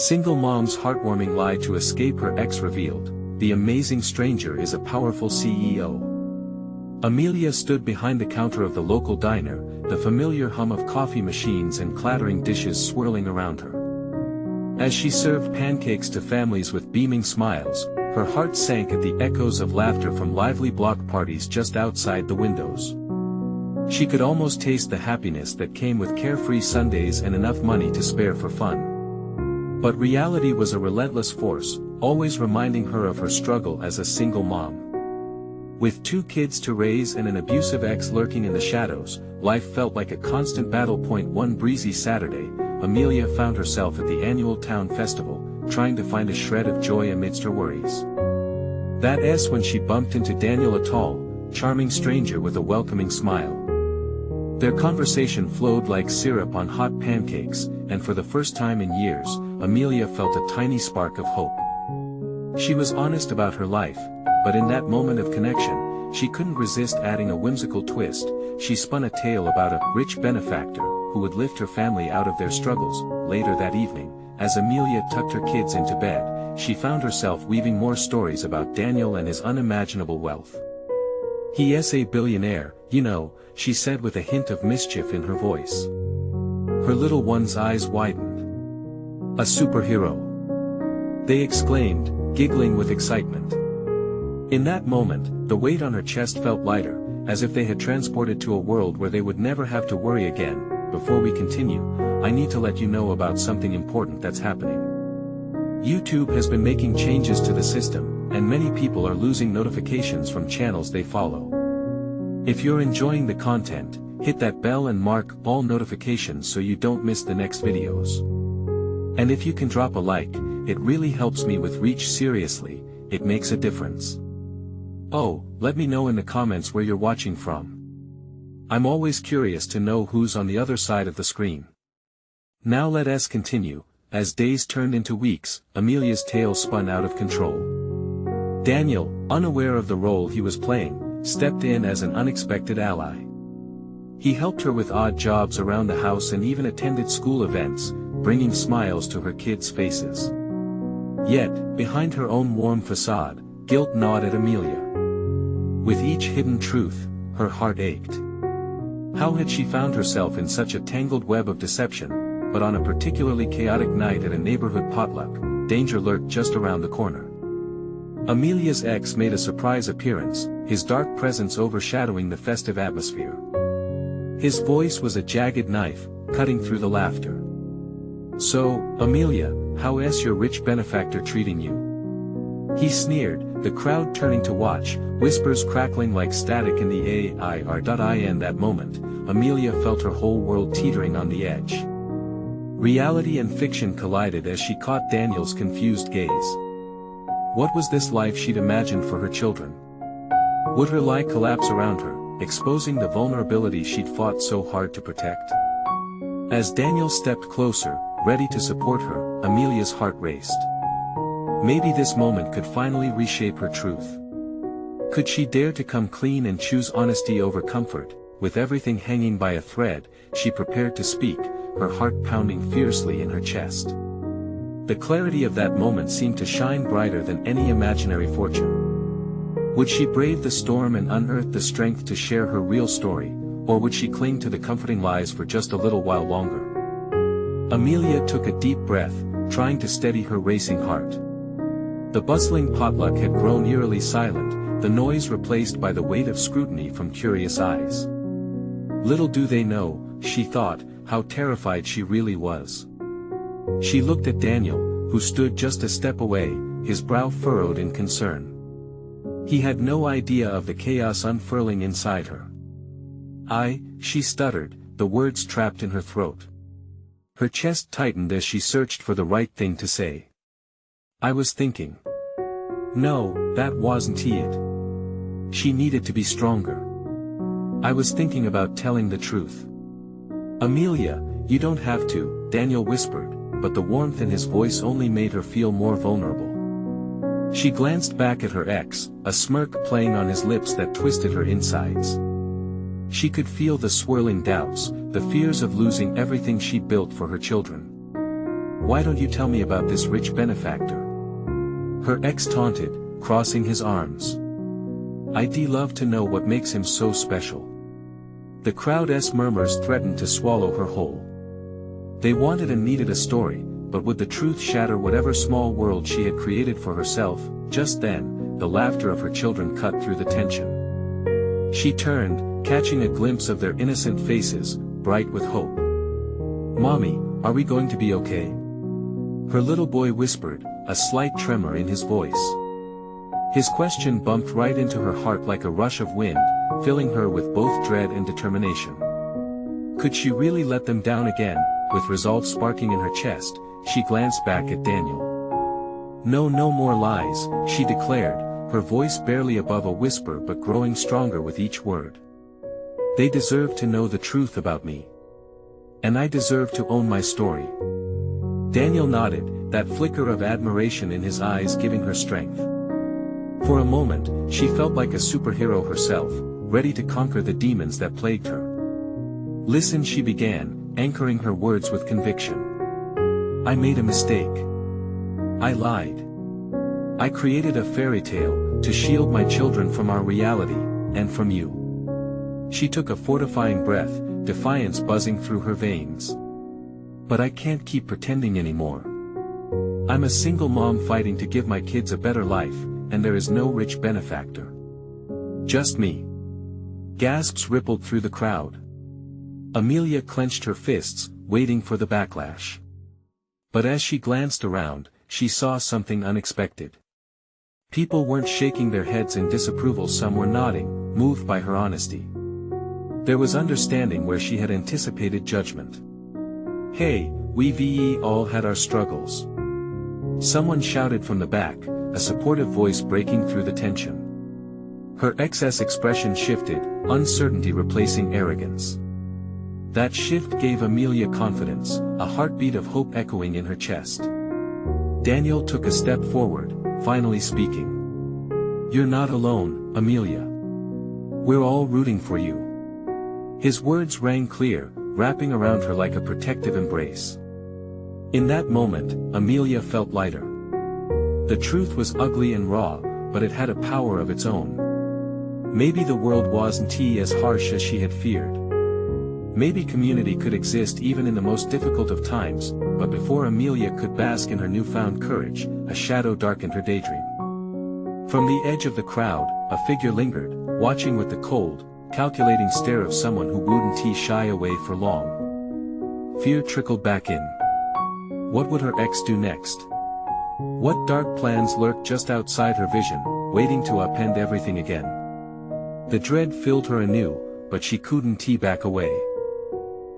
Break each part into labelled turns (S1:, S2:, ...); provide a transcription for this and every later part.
S1: Single mom's heartwarming lie to escape her ex revealed. The amazing stranger is a powerful CEO. Amelia stood behind the counter of the local diner, the familiar hum of coffee machines and clattering dishes swirling around her. As she served pancakes to families with beaming smiles, her heart sank at the echoes of laughter from lively block parties just outside the windows. She could almost taste the happiness that came with carefree Sundays and enough money to spare for fun. But reality was a relentless force, always reminding her of her struggle as a single mom. With 2 kids to raise and an abusive ex lurking in the shadows, life felt like a constant battle. One breezy Saturday, Amelia found herself at the annual town festival, trying to find a shred of joy amidst her worries. That's when she bumped into Daniel, a tall, charming stranger with a welcoming smile. Their conversation flowed like syrup on hot pancakes, and for the first time in years, Amelia felt a tiny spark of hope. She was honest about her life, but in that moment of connection, she couldn't resist adding a whimsical twist. She spun a tale about a rich benefactor who would lift her family out of their struggles. Later that evening, as Amelia tucked her kids into bed, she found herself weaving more stories about Daniel and his unimaginable wealth. "He's a billionaire, you know," she said with a hint of mischief in her voice. Her little one's eyes widened. "A superhero!" they exclaimed, giggling with excitement. In that moment, the weight on her chest felt lighter, as if they had transported to a world where they would never have to worry again. Before we continue, I need to let you know about something important that's happening. YouTube has been making changes to the system, and many people are losing notifications from channels they follow. If you're enjoying the content, hit that bell and mark all notifications so you don't miss the next videos. And if you can drop a like, it really helps me with reach. Seriously, it makes a difference. Oh, let me know in the comments where you're watching from. I'm always curious to know who's on the other side of the screen. Now let us continue. As days turned into weeks, Amelia's tale spun out of control. Daniel, unaware of the role he was playing, stepped in as an unexpected ally. He helped her with odd jobs around the house and even attended school events, bringing smiles to her kids' faces. Yet, behind her own warm facade, guilt gnawed at Amelia. With each hidden truth, her heart ached. How had she found herself in such a tangled web of deception? But on a particularly chaotic night at a neighborhood potluck, danger lurked just around the corner. Amelia's ex made a surprise appearance, his dark presence overshadowing the festive atmosphere. His voice was a jagged knife, cutting through the laughter. "So, Amelia, how is your rich benefactor treating you?" he sneered, the crowd turning to watch, whispers crackling like static in the air. That moment, Amelia felt her whole world teetering on the edge. Reality and fiction collided as she caught Daniel's confused gaze. What was this life she'd imagined for her children? Would her lie collapse around her, exposing the vulnerability she'd fought so hard to protect? As Daniel stepped closer, ready to support her, Amelia's heart raced. Maybe this moment could finally reshape her truth. Could she dare to come clean and choose honesty over comfort? With everything hanging by a thread, she prepared to speak, her heart pounding fiercely in her chest. The clarity of that moment seemed to shine brighter than any imaginary fortune. Would she brave the storm and unearth the strength to share her real story, or would she cling to the comforting lies for just a little while longer? Amelia took a deep breath, trying to steady her racing heart. The bustling potluck had grown eerily silent, the noise replaced by the weight of scrutiny from curious eyes. Little do they know, she thought, how terrified she really was. She looked at Daniel, who stood just a step away, his brow furrowed in concern. He had no idea of the chaos unfurling inside her. She stuttered, the words trapped in her throat. Her chest tightened as she searched for the right thing to say. "I was thinking." No, that wasn't it. She needed to be stronger. "I was thinking about telling the truth." "Amelia, you don't have to," Daniel whispered, but the warmth in his voice only made her feel more vulnerable. She glanced back at her ex, a smirk playing on his lips that twisted her insides. She could feel the swirling doubts, the fears of losing everything she built for her children. Why don't you tell me about this rich benefactor? Her ex taunted, crossing his arms. I'd love to know what makes him so special. The crowd's murmurs threatened to swallow her whole. They wanted and needed a story, but would the truth shatter whatever small world she had created for herself? Just then, the laughter of her children cut through the tension. She turned, catching a glimpse of their innocent faces, bright with hope. Mommy, are we going to be okay? Her little boy whispered, a slight tremor in his voice. His question bumped right into her heart like a rush of wind, filling her with both dread and determination. Could she really let them down again? With resolve sparking in her chest, she glanced back at Daniel. No more lies, she declared, her voice barely above a whisper but growing stronger with each word. They deserve to know the truth about me. And I deserve to own my story. Daniel nodded, that flicker of admiration in his eyes giving her strength. For a moment, she felt like a superhero herself, ready to conquer the demons that plagued her. Listen, she began, anchoring her words with conviction. I made a mistake. I lied. I created a fairy tale, to shield my children from our reality, and from you. She took a fortifying breath, defiance buzzing through her veins. But I can't keep pretending anymore. I'm a single mom fighting to give my kids a better life, and there is no rich benefactor. Just me. Gasps rippled through the crowd. Amelia clenched her fists, waiting for the backlash. But as she glanced around, she saw something unexpected. People weren't shaking their heads in disapproval, some were nodding, moved by her honesty. There was understanding where she had anticipated judgment. Hey, we've all had our struggles. Someone shouted from the back, a supportive voice breaking through the tension. Her ex's expression shifted, uncertainty replacing arrogance. That shift gave Amelia confidence, a heartbeat of hope echoing in her chest. Daniel took a step forward, finally speaking. You're not alone, Amelia. We're all rooting for you. His words rang clear, wrapping around her like a protective embrace. In that moment, Amelia felt lighter. The truth was ugly and raw, but it had a power of its own. Maybe the world wasn't as harsh as she had feared. Maybe community could exist even in the most difficult of times, but before Amelia could bask in her newfound courage, a shadow darkened her daydream. From the edge of the crowd, a figure lingered, watching with the cold, calculating stare of someone who wouldn't shy away for long. Fear trickled back in. What would her ex do next? What dark plans lurked just outside her vision, waiting to upend everything again? The dread filled her anew, but she couldn't back away.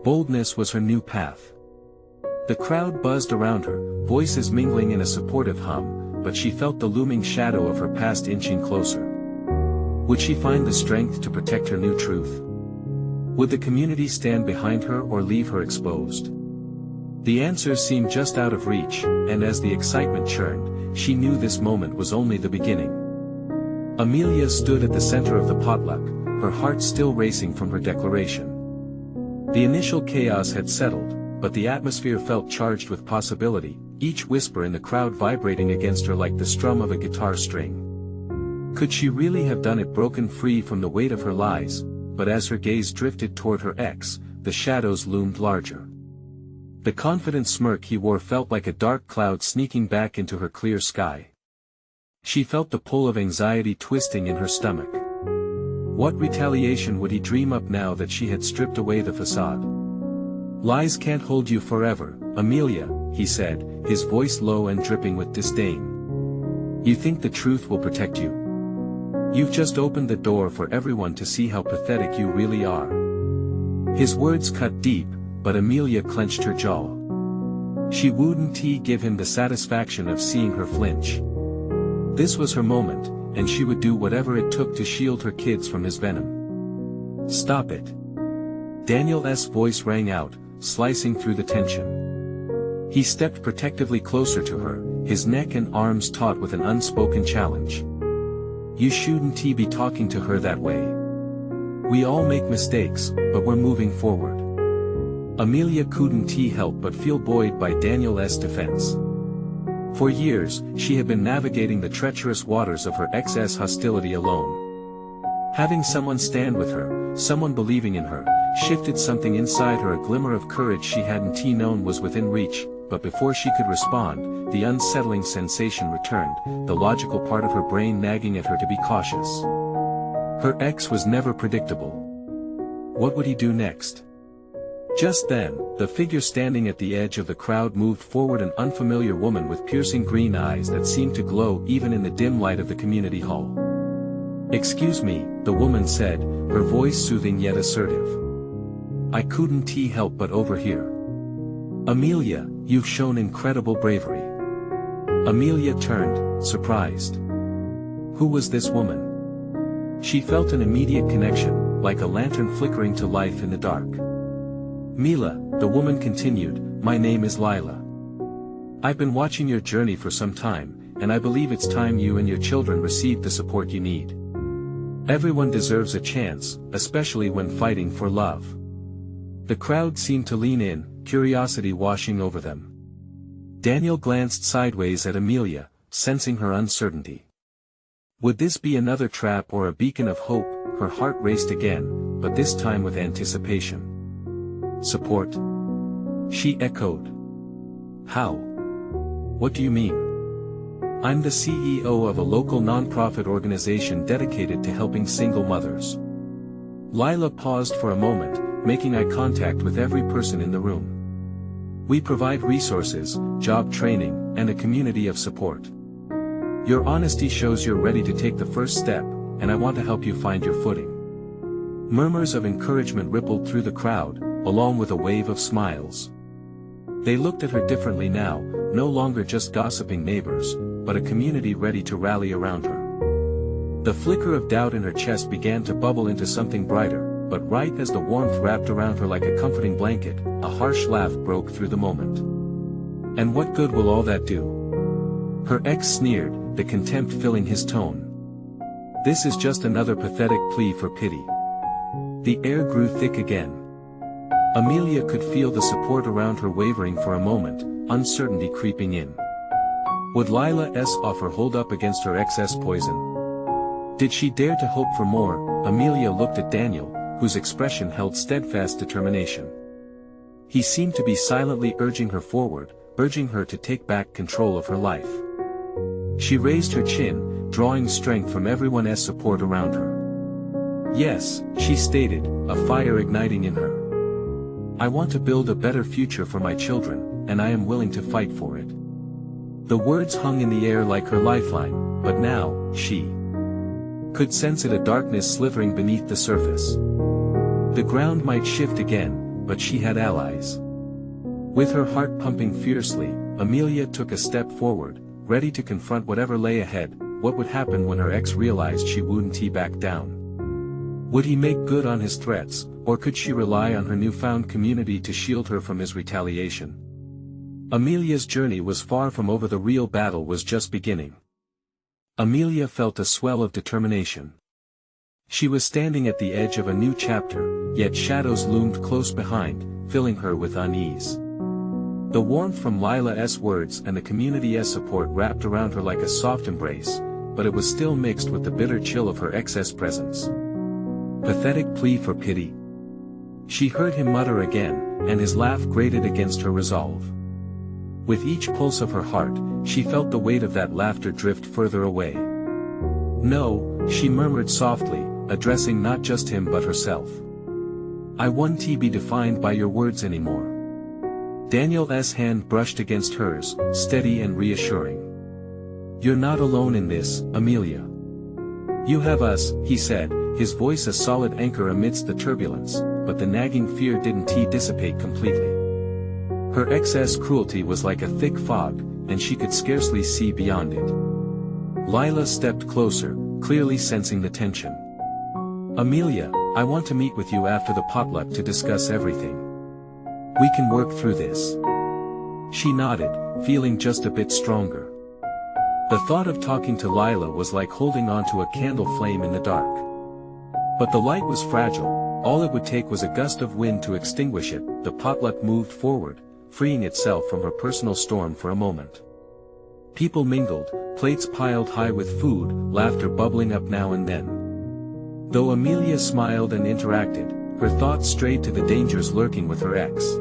S1: Boldness was her new path. The crowd buzzed around her, voices mingling in a supportive hum, but she felt the looming shadow of her past inching closer. Would she find the strength to protect her new truth? Would the community stand behind her or leave her exposed? The answers seemed just out of reach, and as the excitement churned, she knew this moment was only the beginning. Amelia stood at the center of the potluck, her heart still racing from her declaration. The initial chaos had settled, but the atmosphere felt charged with possibility, each whisper in the crowd vibrating against her like the strum of a guitar string. Could she really have done it, broken free from the weight of her lies? But as her gaze drifted toward her ex, the shadows loomed larger. The confident smirk he wore felt like a dark cloud sneaking back into her clear sky. She felt the pull of anxiety twisting in her stomach. What retaliation would he dream up now that she had stripped away the facade? Lies can't hold you forever, Amelia, he said, his voice low and dripping with disdain. You think the truth will protect you? You've just opened the door for everyone to see how pathetic you really are. His words cut deep, but Amelia clenched her jaw. She wouldn't give him the satisfaction of seeing her flinch. This was her moment, and she would do whatever it took to shield her kids from his venom. Stop it. Daniel's voice rang out, slicing through the tension. He stepped protectively closer to her, his neck and arms taut with an unspoken challenge. You shouldn't be talking to her that way. We all make mistakes, but we're moving forward. Amelia couldn't help but feel buoyed by Daniel's defense. For years, she had been navigating the treacherous waters of her ex's hostility alone. Having someone stand with her, someone believing in her, shifted something inside her, a glimmer of courage she hadn't known was within reach, but before she could respond, the unsettling sensation returned, the logical part of her brain nagging at her to be cautious. Her ex was never predictable. What would he do next? Just then, the figure standing at the edge of the crowd moved forward, an unfamiliar woman with piercing green eyes that seemed to glow even in the dim light of the community hall. "Excuse me," the woman said, her voice soothing yet assertive. "I couldn't help but overhear. Amelia, you've shown incredible bravery." Amelia turned, surprised. Who was this woman? She felt an immediate connection, like a lantern flickering to life in the dark. "Mila," the woman continued, "my name is Lila. I've been watching your journey for some time, and I believe it's time you and your children receive the support you need. Everyone deserves a chance, especially when fighting for love." The crowd seemed to lean in, curiosity washing over them. Daniel glanced sideways at Amelia, sensing her uncertainty. Would this be another trap or a beacon of hope? Her heart raced again, but this time with anticipation. "Support?" she echoed. "How? What do you mean?" "I'm the CEO of a local non-profit organization dedicated to helping single mothers." Lila paused for a moment, making eye contact with every person in the room. "We provide resources, job training, and a community of support. Your honesty shows you're ready to take the first step, and I want to help you find your footing." Murmurs of encouragement rippled through the crowd, along with a wave of smiles. They looked at her differently now, no longer just gossiping neighbors, but a community ready to rally around her. The flicker of doubt in her chest began to bubble into something brighter, but right as the warmth wrapped around her like a comforting blanket, a harsh laugh broke through the moment. "And what good will all that do?" Her ex sneered, the contempt filling his tone. "This is just another pathetic plea for pity." The air grew thick again. Amelia could feel the support around her wavering for a moment, uncertainty creeping in. Would Lila's offer hold up against her excess poison? Did she dare to hope for more? Amelia looked at Daniel, whose expression held steadfast determination. He seemed to be silently urging her forward, urging her to take back control of her life. She raised her chin, drawing strength from everyone's support around her. "Yes," she stated, a fire igniting in her. "I want to build a better future for my children, and I am willing to fight for it." The words hung in the air like her lifeline, but now, she could sense it, a darkness slithering beneath the surface. The ground might shift again, but she had allies. With her heart pumping fiercely, Amelia took a step forward, ready to confront whatever lay ahead. What would happen when her ex realized she wouldn't back down? Would he make good on his threats, or could she rely on her newfound community to shield her from his retaliation? Amelia's journey was far from over, the real battle was just beginning. Amelia felt a swell of determination. She was standing at the edge of a new chapter, yet shadows loomed close behind, filling her with unease. The warmth from Lila's words and the community's support wrapped around her like a soft embrace, but it was still mixed with the bitter chill of her excess presence. Pathetic plea for pity. She heard him mutter again, and his laugh grated against her resolve. With each pulse of her heart, she felt the weight of that laughter drift further away. "No," she murmured softly, addressing not just him but herself. "I won't be defined by your words anymore." Daniel's hand brushed against hers, steady and reassuring. "You're not alone in this, Amelia. You have us," he said, his voice a solid anchor amidst the turbulence, but the nagging fear didn't dissipate completely. Her excess cruelty was like a thick fog, and she could scarcely see beyond it. Lila stepped closer, clearly sensing the tension. "Amelia, I want to meet with you after the potluck to discuss everything. We can work through this." She nodded, feeling just a bit stronger. The thought of talking to Lila was like holding onto a candle flame in the dark. But the light was fragile, All it would take was a gust of wind to extinguish it. The potluck moved forward, freeing itself from her personal storm for a moment. People mingled, plates piled high with food, laughter bubbling up now and then. Though Amelia smiled and interacted, her thoughts strayed to the dangers lurking with her ex.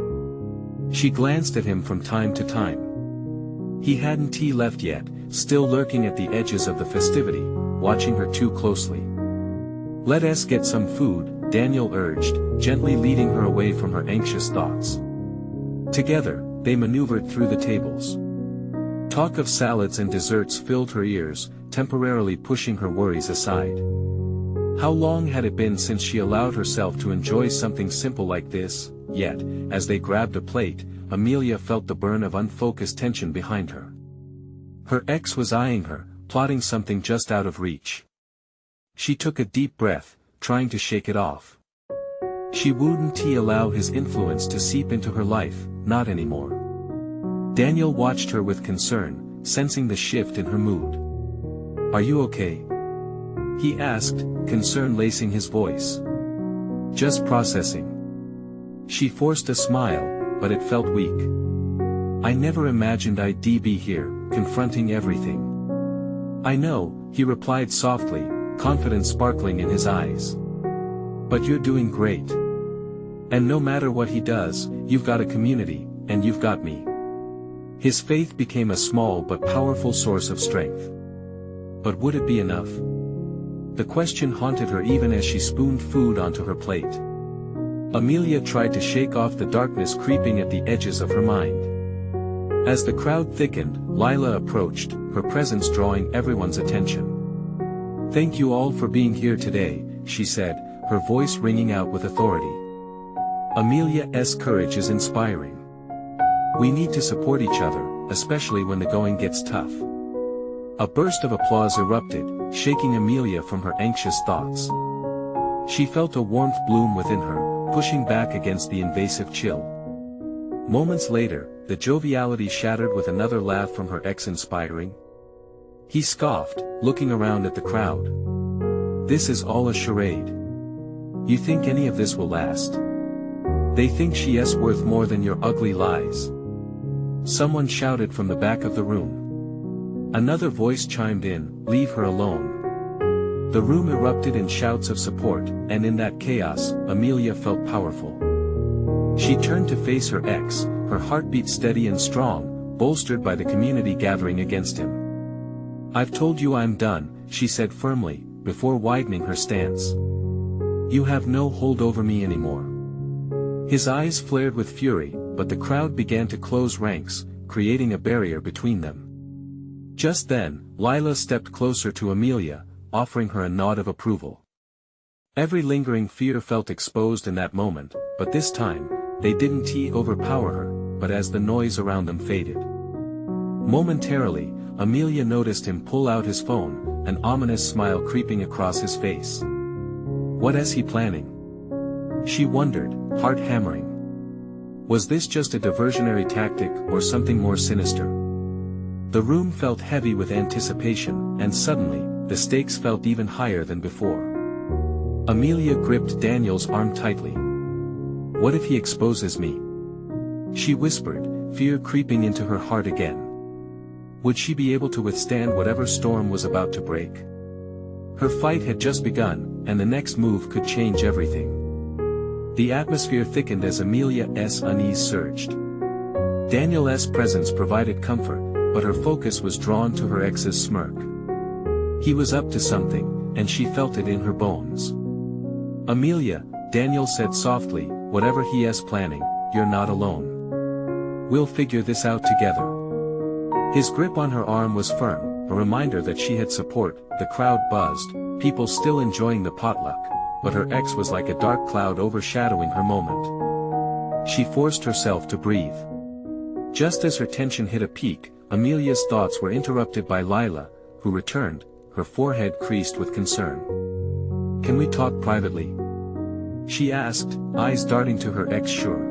S1: She glanced at him from time to time. He hadn't tea left yet, still lurking at the edges of the festivity, watching her too closely. "Let us get some food," Daniel urged, gently leading her away from her anxious thoughts. Together, they maneuvered through the tables. Talk of salads and desserts filled her ears, temporarily pushing her worries aside. How long had it been since she allowed herself to enjoy something simple like this? Yet, as they grabbed a plate, Amelia felt the burn of unfocused tension behind her. Her ex was eyeing her, plotting something just out of reach. She took a deep breath, trying to shake it off. She wouldn't allow his influence to seep into her life, not anymore. Daniel watched her with concern, sensing the shift in her mood. "Are you okay?" he asked, concern lacing his voice. "Just processing." She forced a smile, but it felt weak. "I never imagined I'd be here, confronting everything." "I know," he replied softly, confidence sparkling in his eyes. "But you're doing great. And no matter what he does, you've got a community, and you've got me." His faith became a small but powerful source of strength. But would it be enough? The question haunted her even as she spooned food onto her plate. Amelia tried to shake off the darkness creeping at the edges of her mind. As the crowd thickened, Lila approached, her presence drawing everyone's attention. "Thank you all for being here today," she said, her voice ringing out with authority. "Amelia's courage is inspiring. We need to support each other, especially when the going gets tough." A burst of applause erupted, shaking Amelia from her anxious thoughts. She felt a warmth bloom within her, pushing back against the invasive chill. Moments later, the joviality shattered with another laugh from her ex. "Inspiring?" he scoffed, looking around at the crowd. "This is all a charade. You think any of this will last? They think she's worth more than your ugly lies." Someone shouted from the back of the room. Another voice chimed in, "Leave her alone." The room erupted in shouts of support, and in that chaos, Amelia felt powerful. She turned to face her ex, her heartbeat steady and strong, bolstered by the community gathering against him. "I've told you I'm done," she said firmly, before widening her stance. "You have no hold over me anymore." His eyes flared with fury, but the crowd began to close ranks, creating a barrier between them. Just then, Lila stepped closer to Amelia, offering her a nod of approval. Every lingering fear felt exposed in that moment, but this time, they didn't overpower her, but as the noise around them faded. Momentarily, Amelia noticed him pull out his phone, an ominous smile creeping across his face. What is he planning? She wondered, heart hammering. Was this just a diversionary tactic or something more sinister? The room felt heavy with anticipation, and suddenly, the stakes felt even higher than before. Amelia gripped Daniel's arm tightly. "What if he exposes me?" she whispered, fear creeping into her heart again. Would she be able to withstand whatever storm was about to break? Her fight had just begun, and the next move could change everything. The atmosphere thickened as Amelia's unease surged. Daniel's presence provided comfort, but her focus was drawn to her ex's smirk. He was up to something, and she felt it in her bones. "Amelia," Daniel said softly, "whatever he is planning, you're not alone. We'll figure this out together." His grip on her arm was firm, a reminder that she had support. The crowd buzzed, people still enjoying the potluck, but her ex was like a dark cloud overshadowing her moment. She forced herself to breathe. Just as her tension hit a peak, Amelia's thoughts were interrupted by Lila, who returned, her forehead creased with concern. "Can we talk privately?" she asked, eyes darting to her ex. "Sure."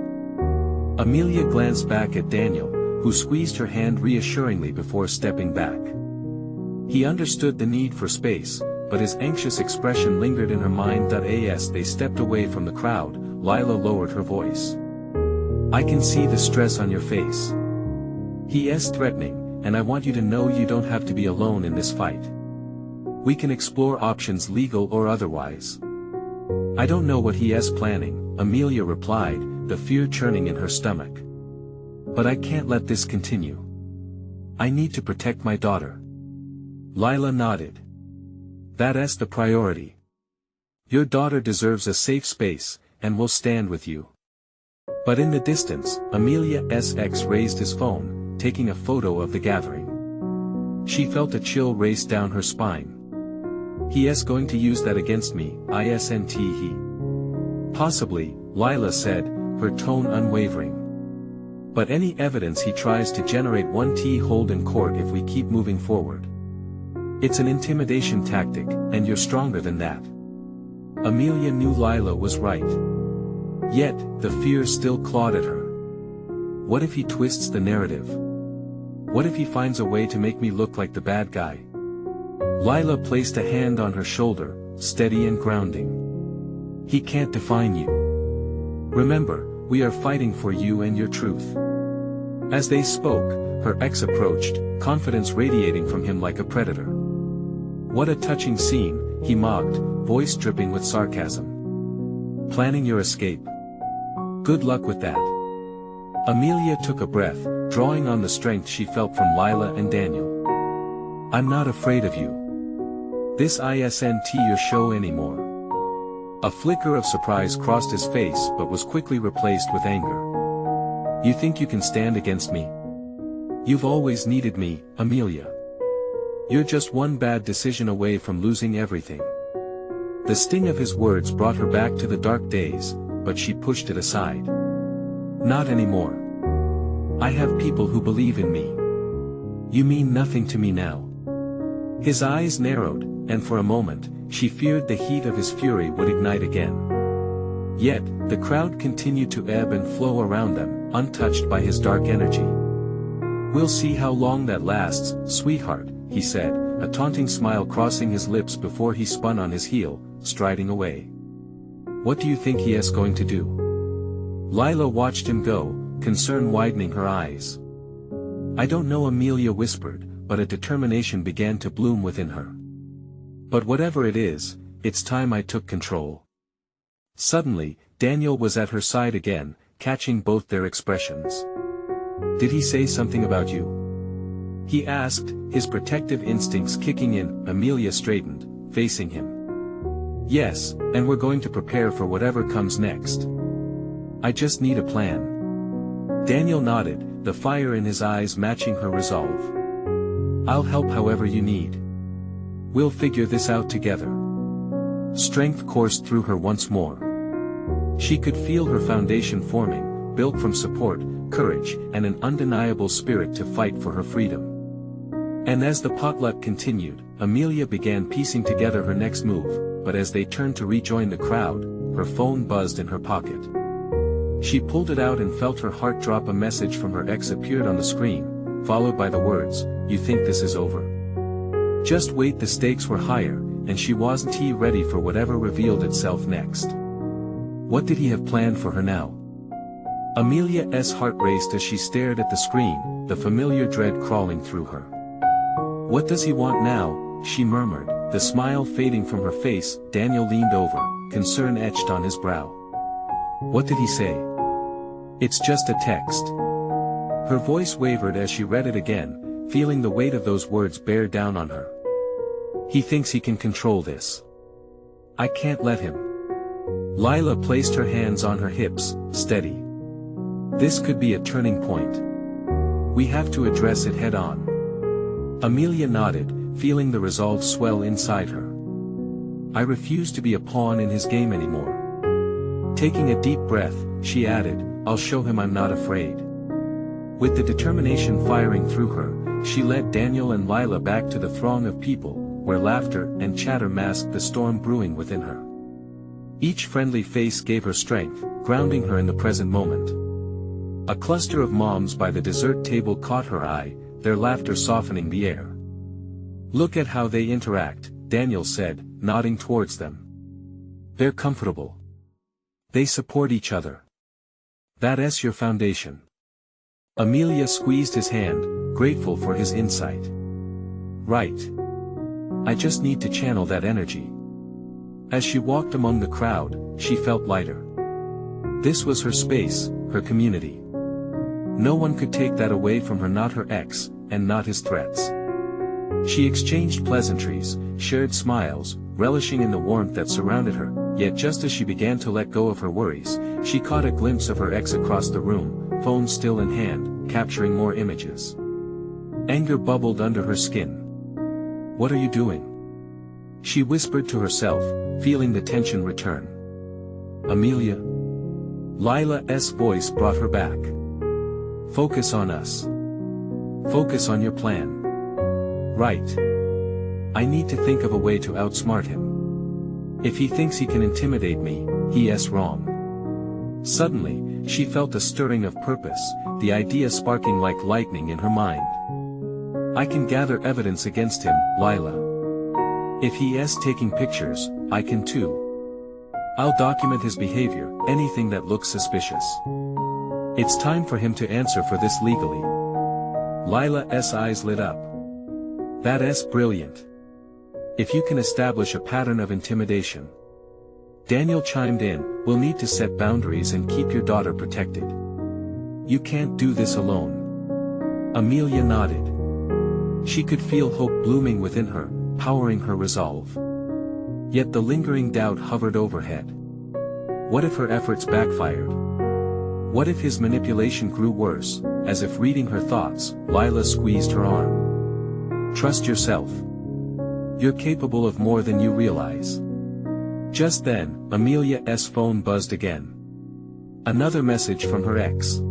S1: Amelia glanced back at Daniel, who squeezed her hand reassuringly before stepping back. He understood the need for space, but his anxious expression lingered in her mind. As they stepped away from the crowd, Lila lowered her voice. "I can see the stress on your face. He is threatening, and I want you to know you don't have to be alone in this fight. We can explore options, legal or otherwise." "I don't know what he is planning," Amelia replied, the fear churning in her stomach. "But I can't let this continue. I need to protect my daughter." Lila nodded. "That is the priority. Your daughter deserves a safe space, and we'll stand with you." But in the distance, Amelia's ex raised his phone, taking a photo of the gathering. She felt a chill race down her spine. "He is going to use that against me, isn't he?" "Possibly," Lila said, her tone unwavering. "But any evidence he tries to generate won't hold in court if we keep moving forward. It's an intimidation tactic, and you're stronger than that." Amelia knew Lila was right. Yet, the fear still clawed at her. What if he twists the narrative? What if he finds a way to make me look like the bad guy? Lila placed a hand on her shoulder, steady and grounding. "He can't define you. Remember, we are fighting for you and your truth." As they spoke, her ex approached, confidence radiating from him like a predator. "What a touching scene," he mocked, voice dripping with sarcasm. "Planning your escape? Good luck with that." Amelia took a breath, drawing on the strength she felt from Lila and Daniel. "I'm not afraid of you. This isn't your show anymore." A flicker of surprise crossed his face but was quickly replaced with anger. "You think you can stand against me? You've always needed me, Amelia. You're just one bad decision away from losing everything." The sting of his words brought her back to the dark days, but she pushed it aside. "Not anymore. I have people who believe in me. You mean nothing to me now." His eyes narrowed, and for a moment, she feared the heat of his fury would ignite again. Yet, the crowd continued to ebb and flow around them, untouched by his dark energy. "We'll see how long that lasts, sweetheart," he said, a taunting smile crossing his lips before he spun on his heel, striding away. "What do you think he is going to do?" Lila watched him go, concern widening her eyes. "I don't know," Amelia whispered, but a determination began to bloom within her. "But whatever it is, it's time I took control." Suddenly, Daniel was at her side again, catching both their expressions. "Did he say something about you?" he asked, his protective instincts kicking in. Amelia straightened, facing him. "Yes, and we're going to prepare for whatever comes next. I just need a plan." Daniel nodded, the fire in his eyes matching her resolve. "I'll help however you need. We'll figure this out together." Strength coursed through her once more. She could feel her foundation forming, built from support, courage, and an undeniable spirit to fight for her freedom. And as the potluck continued, Amelia began piecing together her next move, but as they turned to rejoin the crowd, her phone buzzed in her pocket. She pulled it out and felt her heart drop. A message from her ex appeared on the screen, followed by the words, "You think this is over? Just wait." The stakes were higher, and she wasn't ready for whatever revealed itself next. What did he have planned for her now? Amelia's heart raced as she stared at the screen, the familiar dread crawling through her. "What does he want now?" she murmured, the smile fading from her face. Daniel leaned over, concern etched on his brow. "What did he say?" "It's just a text." Her voice wavered as she read it again, feeling the weight of those words bear down on her. "He thinks he can control this. I can't let him." Lila placed her hands on her hips, steady. "This could be a turning point. We have to address it head on." Amelia nodded, feeling the resolve swell inside her. "I refuse to be a pawn in his game anymore." Taking a deep breath, she added, "I'll show him I'm not afraid." With the determination firing through her, she led Daniel and Lila back to the throng of people, where laughter and chatter masked the storm brewing within her. Each friendly face gave her strength, grounding her in the present moment. A cluster of moms by the dessert table caught her eye, their laughter softening the air. "Look at how they interact," Daniel said, nodding towards them. They're comfortable. They support each other. That's your foundation. Amelia squeezed his hand, grateful for his insight. Right. I just need to channel that energy. As she walked among the crowd, she felt lighter. This was her space, her community. No one could take that away from her, not her ex, and not his threats. She exchanged pleasantries, shared smiles, relishing in the warmth that surrounded her, yet just as she began to let go of her worries, she caught a glimpse of her ex across the room, phone still in hand, capturing more images. Anger bubbled under her skin. What are you doing? She whispered to herself, feeling the tension return. Amelia? Lila's voice brought her back. Focus on us. Focus on your plan. Right. I need to think of a way to outsmart him. If he thinks he can intimidate me, he's wrong. Suddenly, she felt a stirring of purpose, the idea sparking like lightning in her mind. I can gather evidence against him, Lila. If he is taking pictures, I can too. I'll document his behavior, anything that looks suspicious. It's time for him to answer for this legally. Lila's eyes lit up. That's brilliant. If you can establish a pattern of intimidation. Daniel chimed in, we'll need to set boundaries and keep your daughter protected. You can't do this alone. Amelia nodded. She could feel hope blooming within her, powering her resolve. Yet the lingering doubt hovered overhead. What if her efforts backfired? What if his manipulation grew worse? As if reading her thoughts, Lila squeezed her arm. Trust yourself. You're capable of more than you realize. Just then, Amelia's phone buzzed again. Another message from her ex.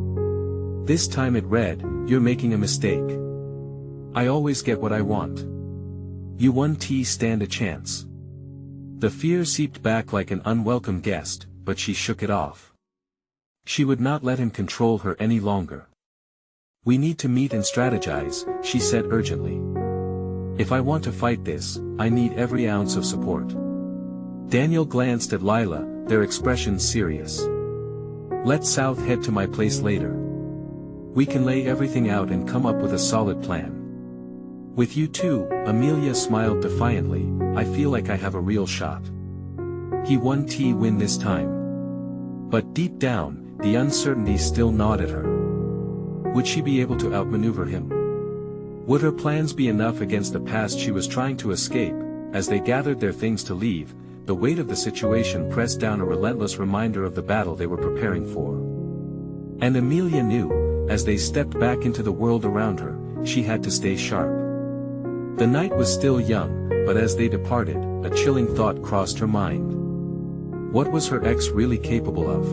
S1: This time it read, "You're making a mistake. I always get what I want. You won't stand a chance." The fear seeped back like an unwelcome guest, but she shook it off. She would not let him control her any longer. We need to meet and strategize, she said urgently. If I want to fight this, I need every ounce of support. Daniel glanced at Lila, their expressions serious. Let's south head to my place later. We can lay everything out and come up with a solid plan. With you too, Amelia smiled defiantly, I feel like I have a real shot. He won win this time. But deep down, the uncertainty still gnawed at her. Would she be able to outmaneuver him? Would her plans be enough against the past she was trying to escape? As they gathered their things to leave, the weight of the situation pressed down, a relentless reminder of the battle they were preparing for. And Amelia knew, as they stepped back into the world around her, she had to stay sharp. The night was still young, but as they departed, a chilling thought crossed her mind. What was her ex really capable of?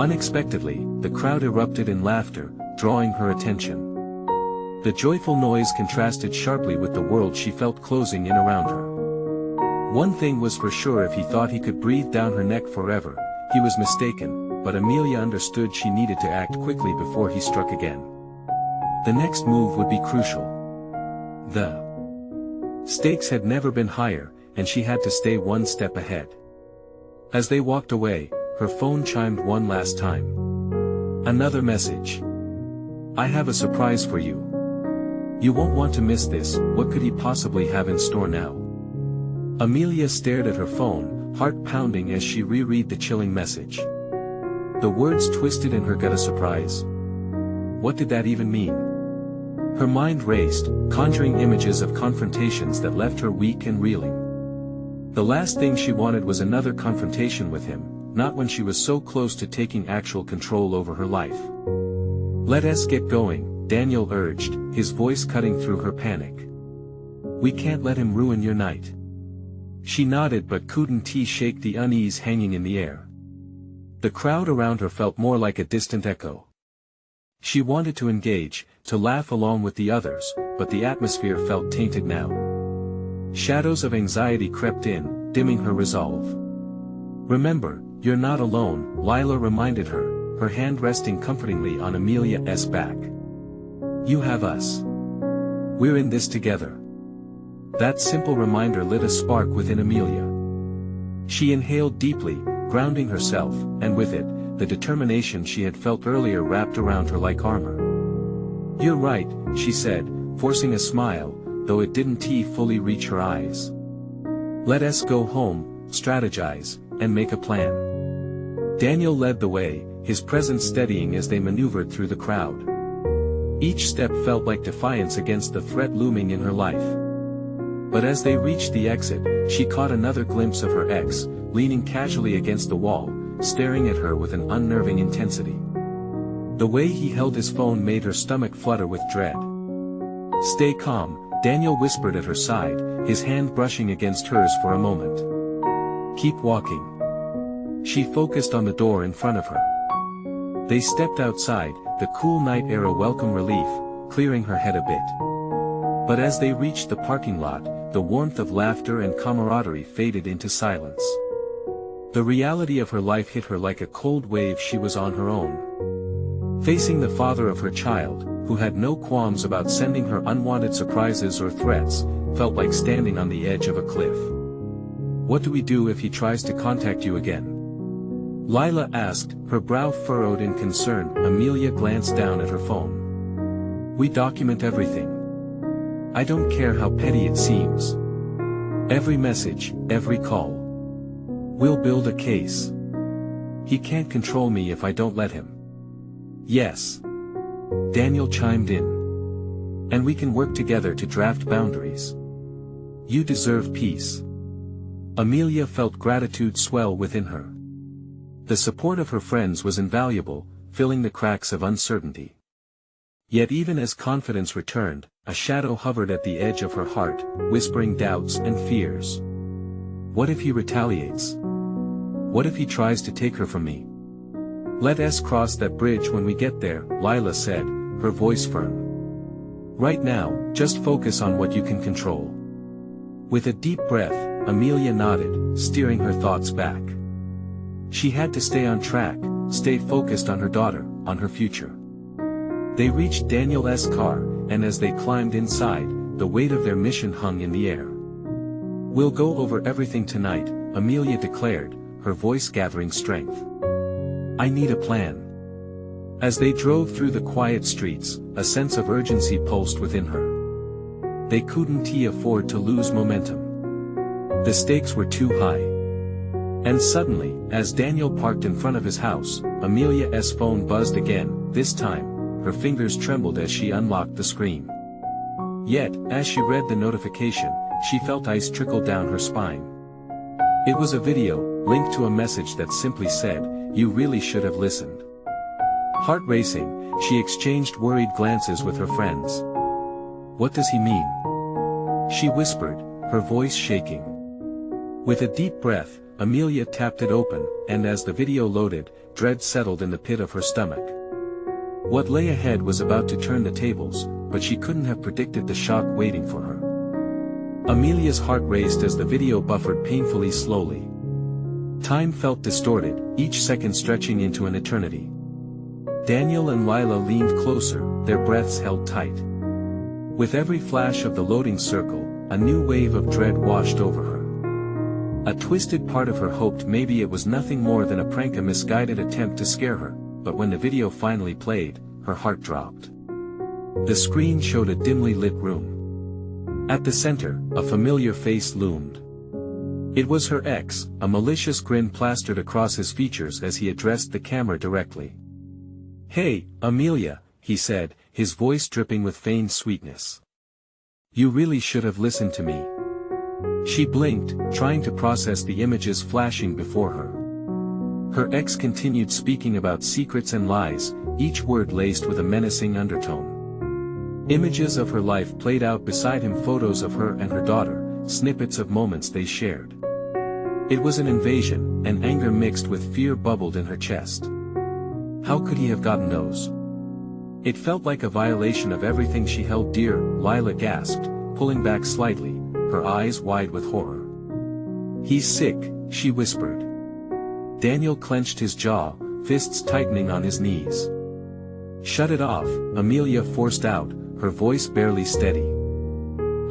S1: Unexpectedly, the crowd erupted in laughter, drawing her attention. The joyful noise contrasted sharply with the world she felt closing in around her. One thing was for sure, if he thought he could breathe down her neck forever, he was mistaken, but Amelia understood she needed to act quickly before he struck again. The next move would be crucial. The stakes had never been higher, and she had to stay one step ahead. As they walked away, her phone chimed one last time. Another message. I have a surprise for you. You won't want to miss this. What could he possibly have in store now? Amelia stared at her phone, heart pounding as she reread the chilling message. The words twisted in her gut. A surprise. What did that even mean? Her mind raced, conjuring images of confrontations that left her weak and reeling. The last thing she wanted was another confrontation with him, not when she was so close to taking actual control over her life. Let us get going, Daniel urged, his voice cutting through her panic. We can't let him ruin your night. She nodded but couldn't shake the unease hanging in the air. The crowd around her felt more like a distant echo. She wanted to engage, to laugh along with the others, but the atmosphere felt tainted now. Shadows of anxiety crept in, dimming her resolve. Remember, you're not alone, Lila reminded her, her hand resting comfortingly on Amelia's back. You have us. We're in this together. That simple reminder lit a spark within Amelia. She inhaled deeply, grounding herself, and with it, the determination she had felt earlier wrapped around her like armor. "You're right," she said, forcing a smile, though it didn't fully reach her eyes. "Let us go home, strategize, and make a plan." Daniel led the way, his presence steadying as they maneuvered through the crowd. Each step felt like defiance against the threat looming in her life. But as they reached the exit, she caught another glimpse of her ex, leaning casually against the wall, staring at her with an unnerving intensity. The way he held his phone made her stomach flutter with dread. "Stay calm," Daniel whispered at her side, his hand brushing against hers for a moment. "Keep walking." She focused on the door in front of her. They stepped outside, the cool night air a welcome relief, clearing her head a bit. But as they reached the parking lot, the warmth of laughter and camaraderie faded into silence. The reality of her life hit her like a cold wave. She was on her own. Facing the father of her child, who had no qualms about sending her unwanted surprises or threats, felt like standing on the edge of a cliff. "What do we do if he tries to contact you again?" Lila asked, her brow furrowed in concern. Amelia glanced down at her phone. "We document everything. I don't care how petty it seems. Every message, every call. We'll build a case. He can't control me if I don't let him." "Yes." Daniel chimed in. "And we can work together to draft boundaries. You deserve peace." Amelia felt gratitude swell within her. The support of her friends was invaluable, filling the cracks of uncertainty. Yet even as confidence returned, a shadow hovered at the edge of her heart, whispering doubts and fears. What if he retaliates? What if he tries to take her from me? "Let us cross that bridge when we get there," Lila said, her voice firm. "Right now, just focus on what you can control." With a deep breath, Amelia nodded, steering her thoughts back. She had to stay on track, stay focused on her daughter, on her future. They reached Daniel's car, and as they climbed inside, the weight of their mission hung in the air. "We'll go over everything tonight," Amelia declared, her voice gathering strength. "I need a plan." As they drove through the quiet streets, a sense of urgency pulsed within her. They couldn't afford to lose momentum. The stakes were too high. And suddenly, as Daniel parked in front of his house, Amelia's phone buzzed again. This time, her fingers trembled as she unlocked the screen. Yet, as she read the notification, she felt ice trickle down her spine. It was a video, linked to a message that simply said, "You really should have listened." Heart racing, she exchanged worried glances with her friends. "What does he mean?" she whispered, her voice shaking. With a deep breath, Amelia tapped it open, and as the video loaded, dread settled in the pit of her stomach. What lay ahead was about to turn the tables, but she couldn't have predicted the shock waiting for her. Amelia's heart raced as the video buffered painfully slowly. Time felt distorted, each second stretching into an eternity. Daniel and Lila leaned closer, their breaths held tight. With every flash of the loading circle, a new wave of dread washed over her. A twisted part of her hoped maybe it was nothing more than a prank, a misguided attempt to scare her, but when the video finally played, her heart dropped. The screen showed a dimly lit room. At the center, a familiar face loomed. It was her ex, a malicious grin plastered across his features as he addressed the camera directly. "Hey, Amelia," he said, his voice dripping with feigned sweetness. "You really should have listened to me." She blinked, trying to process the images flashing before her. Her ex continued speaking about secrets and lies, each word laced with a menacing undertone. Images of her life played out beside him, photos of her and her daughter, snippets of moments they shared. It was an invasion, and anger mixed with fear bubbled in her chest. How could he have gotten those? It felt like a violation of everything she held dear, Lila gasped, pulling back slightly, her eyes wide with horror. "He's sick," she whispered. Daniel clenched his jaw, fists tightening on his knees. "Shut it off," Amelia forced out, her voice barely steady.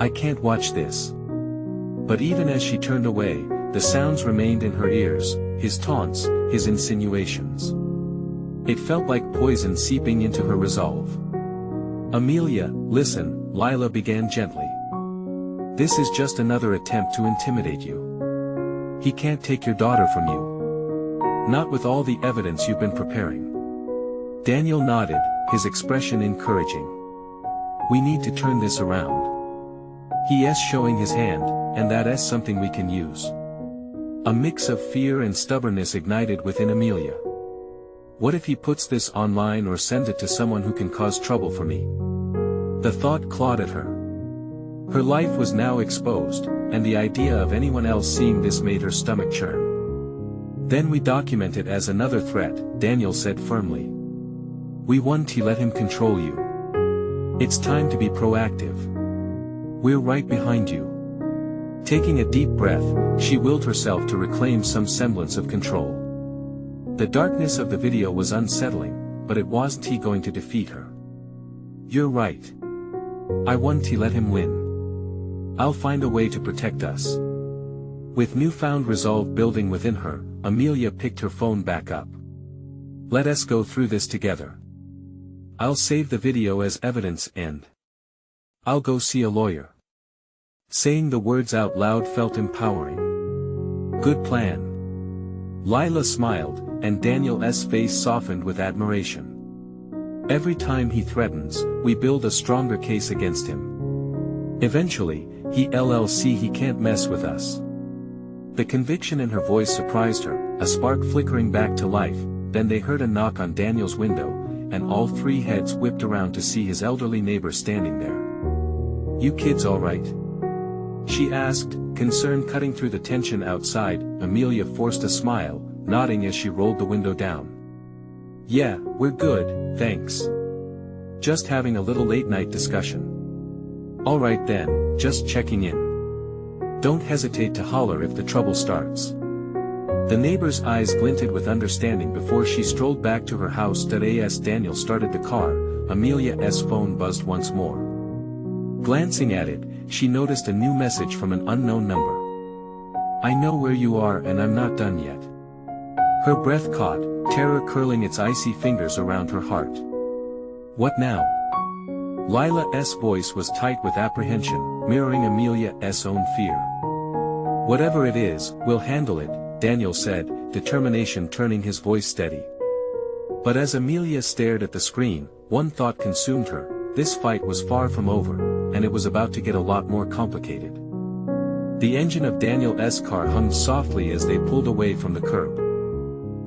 S1: "I can't watch this." But even as she turned away, the sounds remained in her ears, his taunts, his insinuations. It felt like poison seeping into her resolve. "Amelia, listen," Lila began gently. "This is just another attempt to intimidate you. He can't take your daughter from you. Not with all the evidence you've been preparing." Daniel nodded, his expression encouraging. "We need to turn this around. He's showing his hand, and that's something we can use." A mix of fear and stubbornness ignited within Amelia. What if he puts this online or sends it to someone who can cause trouble for me? The thought clawed at her. Her life was now exposed, and the idea of anyone else seeing this made her stomach churn. "Then we document it as another threat," Daniel said firmly. "We won't let him control you. It's time to be proactive. We're right behind you." Taking a deep breath, she willed herself to reclaim some semblance of control. The darkness of the video was unsettling, but it wasn't going to defeat her. "You're right. I won't let him win. I'll find a way to protect us." With newfound resolve building within her, Amelia picked her phone back up. "Let us go through this together. I'll save the video as evidence and I'll go see a lawyer." Saying the words out loud felt empowering. "Good plan." Lila smiled, and Daniel's face softened with admiration. "Every time he threatens, we build a stronger case against him. Eventually, he can't mess with us." The conviction in her voice surprised her, a spark flickering back to life. Then they heard a knock on Daniel's window, and all three heads whipped around to see his elderly neighbor standing there. "You kids all right?" she asked, concern cutting through the tension outside. Amelia forced a smile, nodding as she rolled the window down. "Yeah, we're good, thanks. Just having a little late-night discussion." "All right then, just checking in. Don't hesitate to holler if the trouble starts." The neighbor's eyes glinted with understanding before she strolled back to her house. As Daniel started the car, Amelia's phone buzzed once more. Glancing at it, she noticed a new message from an unknown number. "I know where you are and I'm not done yet." Her breath caught, terror curling its icy fingers around her heart. "What now?" Lila's voice was tight with apprehension, mirroring Amelia's own fear. "Whatever it is, we'll handle it," Daniel said, determination turning his voice steady. But as Amelia stared at the screen, one thought consumed her: this fight was far from over, and it was about to get a lot more complicated. The engine of Daniel's car hummed softly as they pulled away from the curb.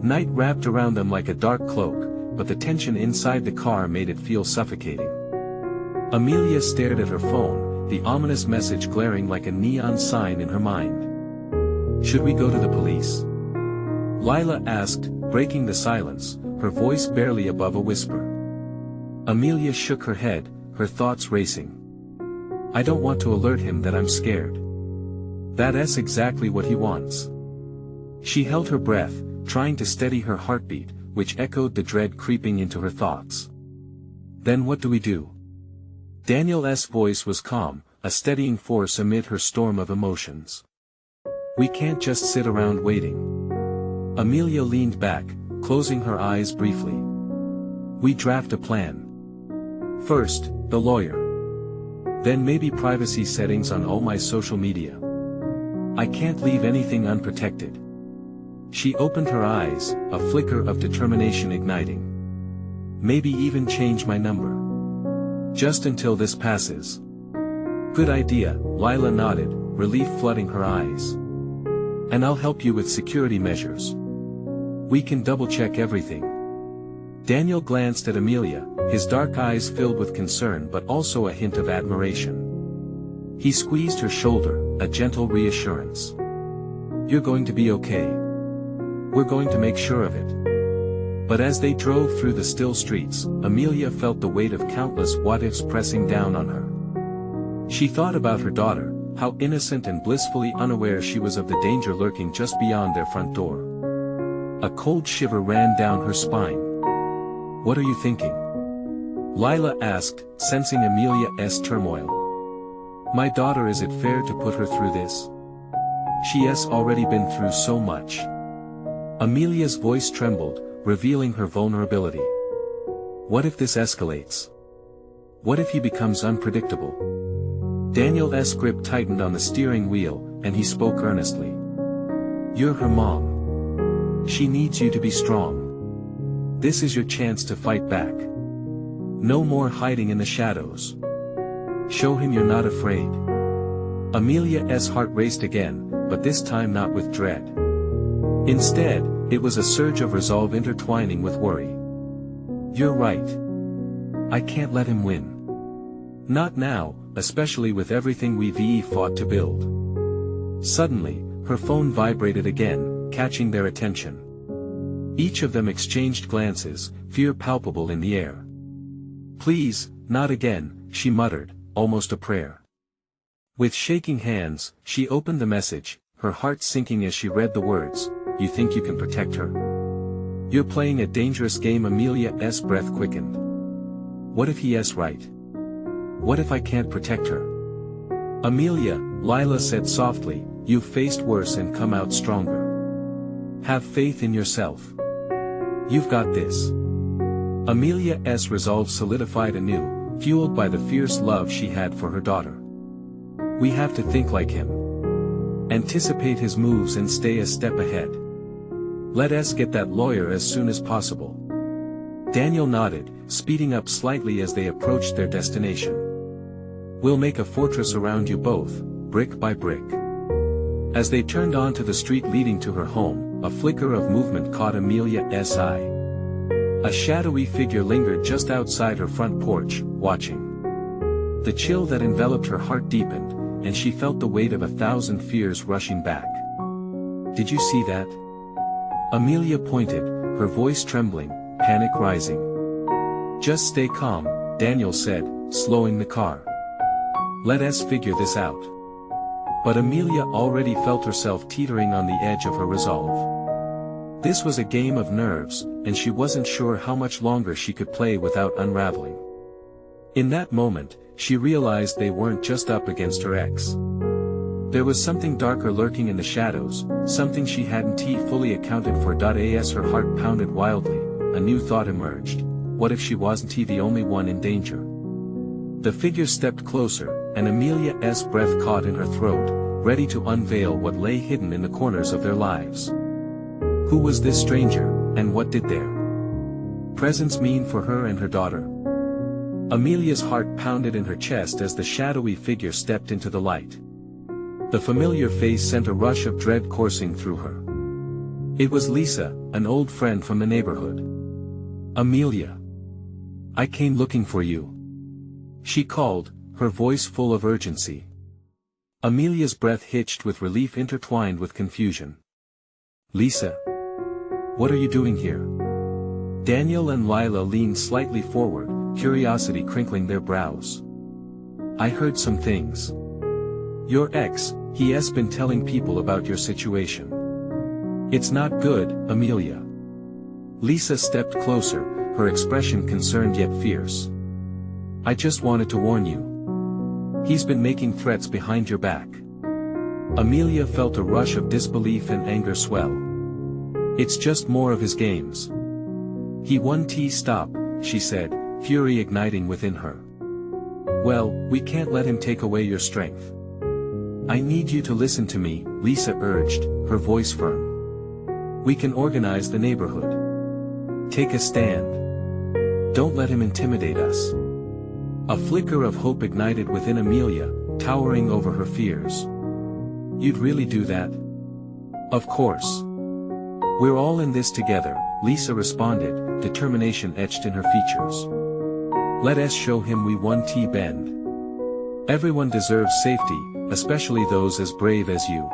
S1: Night wrapped around them like a dark cloak, but the tension inside the car made it feel suffocating. Amelia stared at her phone, the ominous message glaring like a neon sign in her mind. "Should we go to the police?" Lila asked, breaking the silence, her voice barely above a whisper. Amelia shook her head, her thoughts racing. "I don't want to alert him that I'm scared. That's exactly what he wants." She held her breath, trying to steady her heartbeat, which echoed the dread creeping into her thoughts. "Then what do we do?" Daniel's voice was calm, a steadying force amid her storm of emotions. "We can't just sit around waiting." Amelia leaned back, closing her eyes briefly. "We draft a plan. First, the lawyer. Then maybe privacy settings on all my social media. I can't leave anything unprotected." She opened her eyes, a flicker of determination igniting. "Maybe even change my number. Just until this passes." "Good idea," Lila nodded, relief flooding her eyes. "And I'll help you with security measures. We can double-check everything." Daniel glanced at Amelia, his dark eyes filled with concern but also a hint of admiration. He squeezed her shoulder, a gentle reassurance. "You're going to be okay. We're going to make sure of it." But as they drove through the still streets, Amelia felt the weight of countless what-ifs pressing down on her. She thought about her daughter, how innocent and blissfully unaware she was of the danger lurking just beyond their front door. A cold shiver ran down her spine. "What are you thinking?" Lila asked, sensing Amelia's turmoil. "My daughter, is it fair to put her through this?" She has already been through so much. Amelia's voice trembled, revealing her vulnerability. What if this escalates? What if he becomes unpredictable? Daniel's grip tightened on the steering wheel, and he spoke earnestly. You're her mom. She needs you to be strong. This is your chance to fight back. No more hiding in the shadows. Show him you're not afraid. Amelia's heart raced again, but this time not with dread. Instead, it was a surge of resolve intertwining with worry. You're right. I can't let him win. Not now, especially with everything we've fought to build. Suddenly, her phone vibrated again, catching their attention. Each of them exchanged glances, fear palpable in the air. Please, not again, she muttered, almost a prayer. With shaking hands, she opened the message, her heart sinking as she read the words, You think you can protect her? You're playing a dangerous game. Amelia's breath quickened. What if he's right? What if I can't protect her? Amelia, Lila said softly, you've faced worse and come out stronger. Have faith in yourself. You've got this. Amelia's resolve solidified anew, fueled by the fierce love she had for her daughter. We have to think like him. Anticipate his moves and stay a step ahead. Let us get that lawyer as soon as possible. Daniel nodded, speeding up slightly as they approached their destination. We'll make a fortress around you both, brick by brick. As they turned onto the street leading to her home, a flicker of movement caught Amelia's eye. A shadowy figure lingered just outside her front porch, watching. The chill that enveloped her heart deepened, and she felt the weight of 1,000 fears rushing back. Did you see that? Amelia pointed, her voice trembling, panic rising. Just stay calm, Daniel said, slowing the car. Let us figure this out. But Amelia already felt herself teetering on the edge of her resolve. This was a game of nerves, and she wasn't sure how much longer she could play without unraveling. In that moment, she realized they weren't just up against her ex. There was something darker lurking in the shadows, something she hadn't fully accounted for. As her heart pounded wildly, a new thought emerged. What if she wasn't the only one in danger? The figure stepped closer, and Amelia's breath caught in her throat, ready to unveil what lay hidden in the corners of their lives. Who was this stranger, and what did their presence mean for her and her daughter? Amelia's heart pounded in her chest as the shadowy figure stepped into the light. The familiar face sent a rush of dread coursing through her. It was Lisa, an old friend from the neighborhood. Amelia. I came looking for you. She called, her voice full of urgency. Amelia's breath hitched with relief intertwined with confusion. Lisa. What are you doing here? Daniel and Lila leaned slightly forward, curiosity crinkling their brows. I heard some things. Your ex, he has been telling people about your situation. It's not good, Amelia. Lisa stepped closer, her expression concerned yet fierce. I just wanted to warn you. He's been making threats behind your back. Amelia felt a rush of disbelief and anger swell. It's just more of his games. He won't stop, she said, fury igniting within her. Well, we can't let him take away your strength. I need you to listen to me, Lisa urged, her voice firm. We can organize the neighborhood. Take a stand. Don't let him intimidate us. A flicker of hope ignited within Amelia, towering over her fears. You'd really do that? Of course. We're all in this together, Lisa responded, determination etched in her features. Let us show him we won't bend. Everyone deserves safety, especially those as brave as you.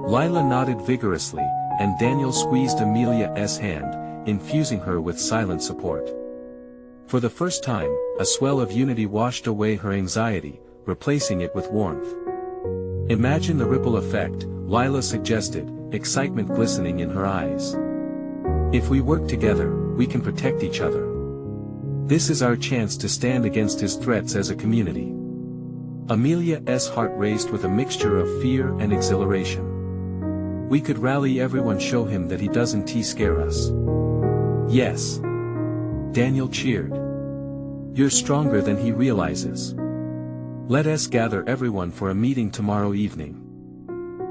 S1: Lila nodded vigorously, and Daniel squeezed Amelia's hand, infusing her with silent support. For the first time, a swell of unity washed away her anxiety, replacing it with warmth. Imagine the ripple effect, Lila suggested, excitement glistening in her eyes. If we work together, we can protect each other. This is our chance to stand against his threats as a community. Amelia's heart raced with a mixture of fear and exhilaration. We could rally everyone, show him that he doesn't scare us. Yes. Daniel cheered. You're stronger than he realizes. Let us gather everyone for a meeting tomorrow evening.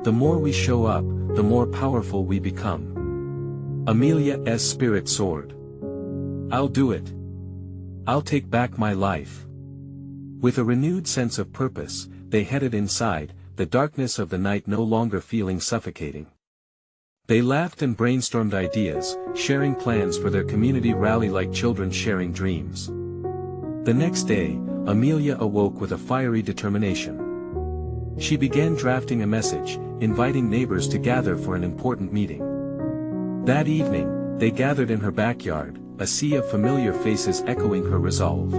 S1: The more we show up, the more powerful we become. Amelia's spirit soared. I'll do it. I'll take back my life. With a renewed sense of purpose, they headed inside, the darkness of the night no longer feeling suffocating. They laughed and brainstormed ideas, sharing plans for their community rally like children sharing dreams. The next day, Amelia awoke with a fiery determination. She began drafting a message, inviting neighbors to gather for an important meeting. That evening, they gathered in her backyard, a sea of familiar faces echoing her resolve.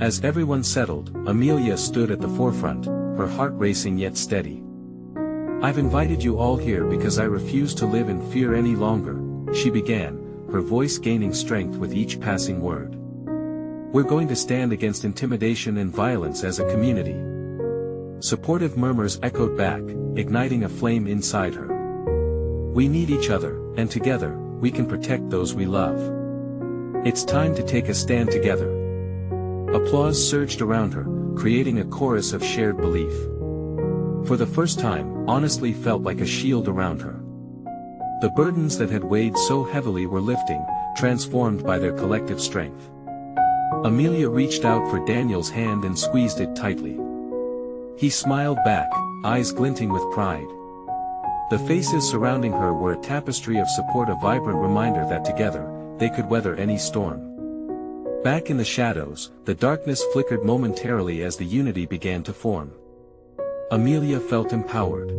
S1: As everyone settled, Amelia stood at the forefront, her heart racing yet steady. I've invited you all here because I refuse to live in fear any longer, she began, her voice gaining strength with each passing word. We're going to stand against intimidation and violence as a community. Supportive murmurs echoed back, igniting a flame inside her. We need each other, and together, we can protect those we love. It's time to take a stand together. Applause surged around her, creating a chorus of shared belief. For the first time, honestly felt like a shield around her. The burdens that had weighed so heavily were lifting, transformed by their collective strength. Amelia reached out for Daniel's hand and squeezed it tightly. He smiled back, eyes glinting with pride. The faces surrounding her were a tapestry of support, a vibrant reminder that together, they could weather any storm. Back in the shadows, the darkness flickered momentarily as the unity began to form. Amelia felt empowered.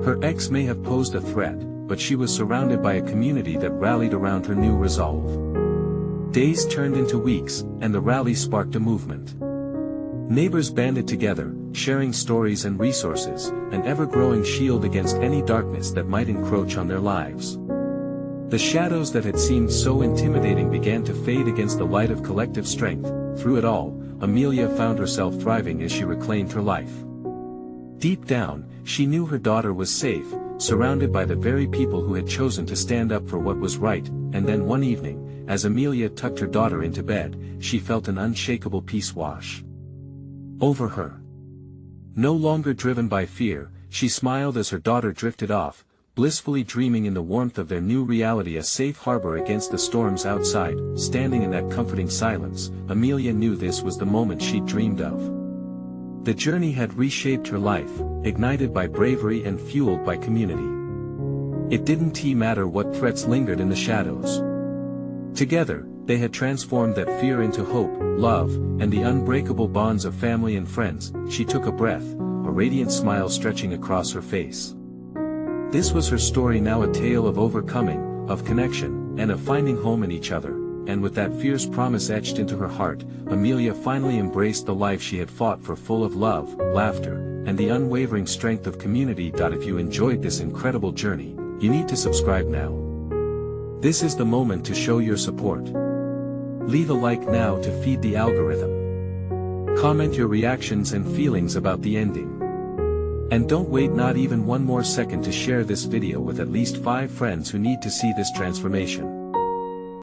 S1: Her ex may have posed a threat, but she was surrounded by a community that rallied around her new resolve. Days turned into weeks, and the rally sparked a movement. Neighbors banded together, sharing stories and resources, an ever-growing shield against any darkness that might encroach on their lives. The shadows that had seemed so intimidating began to fade against the light of collective strength. Through it all, Amelia found herself thriving as she reclaimed her life. Deep down, she knew her daughter was safe, surrounded by the very people who had chosen to stand up for what was right, and then one evening, as Amelia tucked her daughter into bed, she felt an unshakable peace wash over her. No longer driven by fear, she smiled as her daughter drifted off, blissfully dreaming in the warmth of their new reality, a safe harbor against the storms outside. Standing in that comforting silence, Amelia knew this was the moment she'd dreamed of. The journey had reshaped her life, ignited by bravery and fueled by community. It didn't matter what threats lingered in the shadows. Together, they had transformed that fear into hope, love, and the unbreakable bonds of family and friends. She took a breath, a radiant smile stretching across her face. This was her story, now a tale of overcoming, of connection, and of finding home in each other. And with that fierce promise etched into her heart, Amelia finally embraced the life she had fought for, full of love, laughter, and the unwavering strength of community. If you enjoyed this incredible journey, you need to subscribe now. This is the moment to show your support. Leave a like now to feed the algorithm. Comment your reactions and feelings about the ending. And don't wait not even one more second to share this video with at least 5 friends who need to see this transformation.